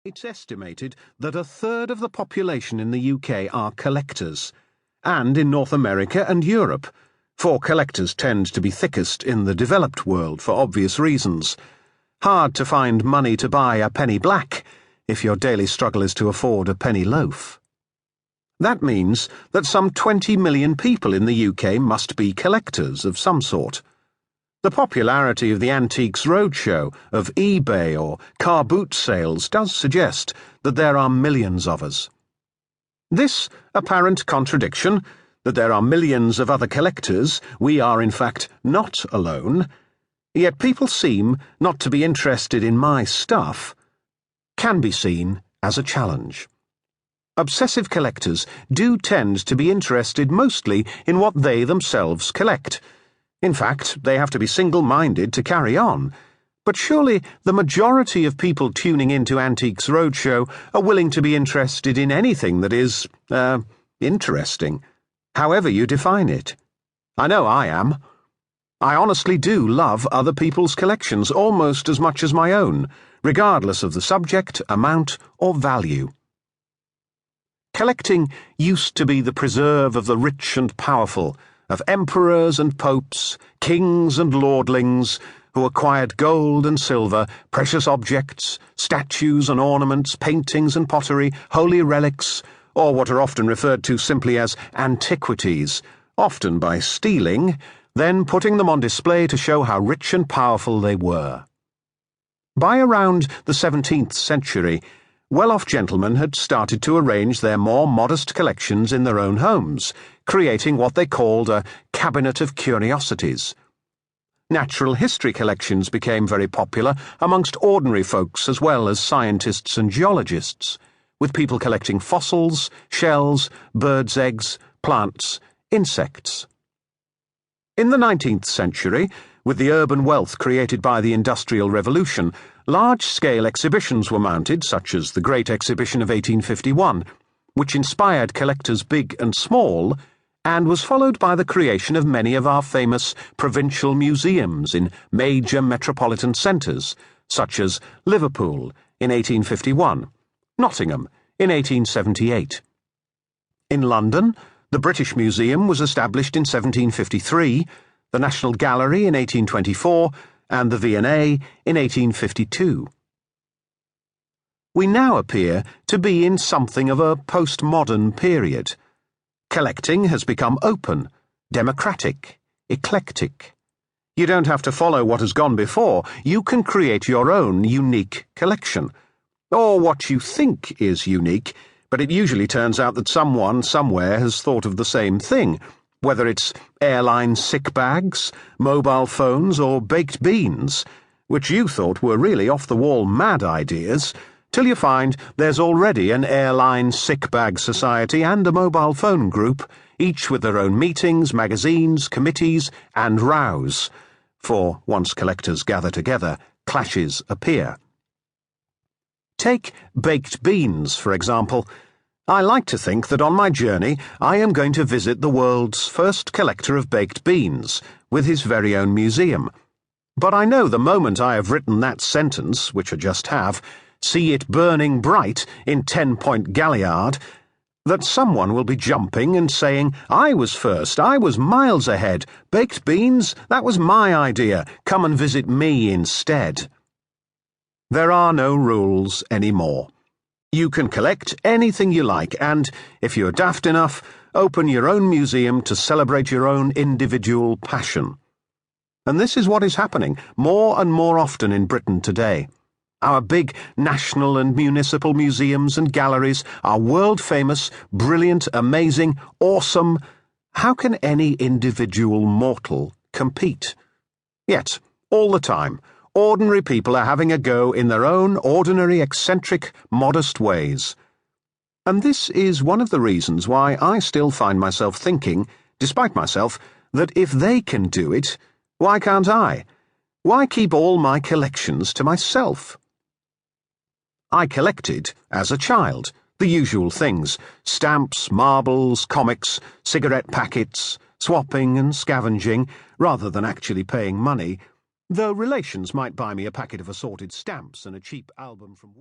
It's estimated that a third of the population in the UK are collectors, and in North America and Europe, for collectors tend to be thickest in the developed world for obvious reasons. Hard to find money to buy a penny black if your daily struggle is to afford a penny loaf. That means that some 20 million people in the UK must be collectors of some sort. The popularity of the Antiques Roadshow, of eBay or car boot sales does suggest that there are millions of us. This apparent contradiction, that there are millions of other collectors, we are in fact not alone, yet people seem not to be interested in my stuff, can be seen as a challenge. Obsessive collectors do tend to be interested mostly in what they themselves collect. In fact, they have to be single-minded to carry on. But surely the majority of people tuning into Antiques Roadshow are willing to be interested in anything that is, interesting, however you define it. I know I am. I honestly do love other people's collections almost as much as my own, regardless of the subject, amount, or value. Collecting used to be the preserve of the rich and powerful, of emperors and popes, kings and lordlings, who acquired gold and silver, precious objects, statues and ornaments, paintings and pottery, holy relics, or what are often referred to simply as antiquities, often by stealing, then putting them on display to show how rich and powerful they were. By around the 17th century, well-off gentlemen had started to arrange their more modest collections in their own homes, creating what they called a cabinet of curiosities. Natural history collections became very popular amongst ordinary folks as well as scientists and geologists, with people collecting fossils, shells, birds' eggs, plants, insects. In the 19th century, with the urban wealth created by the Industrial Revolution, large-scale exhibitions were mounted, such as the Great Exhibition of 1851, which inspired collectors big and small, and was followed by the creation of many of our famous provincial museums in major metropolitan centres, such as Liverpool in 1851, Nottingham in 1878. In London, the British Museum was established in 1753, the National Gallery in 1824, and the V&A in 1852. We now appear to be in something of a postmodern period. Collecting has become open, democratic, eclectic. You don't have to follow what has gone before. You can create your own unique collection. Or what you think is unique, but it usually turns out that someone somewhere has thought of the same thing, whether it's airline sick bags, mobile phones, or baked beans, which you thought were really off-the-wall mad ideas, till you find there's already an airline sick bag society and a mobile phone group, each with their own meetings, magazines, committees, and rows. For once collectors gather together, clashes appear. Take baked beans, for example. I like to think that on my journey I am going to visit the world's first collector of baked beans, with his very own museum. But I know the moment I have written that sentence, which I just have, see it burning bright in 10-point galliard, that someone will be jumping and saying, I was first, I was miles ahead, baked beans, that was my idea, come and visit me instead. There are no rules anymore. You can collect anything you like and, if you're daft enough, open your own museum to celebrate your own individual passion. And this is what is happening more and more often in Britain today. Our big national and municipal museums and galleries are world-famous, brilliant, amazing, awesome. How can any individual mortal compete? Yet, all the time, ordinary people are having a go in their own ordinary, eccentric, modest ways. And this is one of the reasons why I still find myself thinking, despite myself, that if they can do it, why can't I? Why keep all my collections to myself? I collected, as a child, the usual things: stamps, marbles, comics, cigarette packets, swapping and scavenging, rather than actually paying money, though relations might buy me a packet of assorted stamps and a cheap album from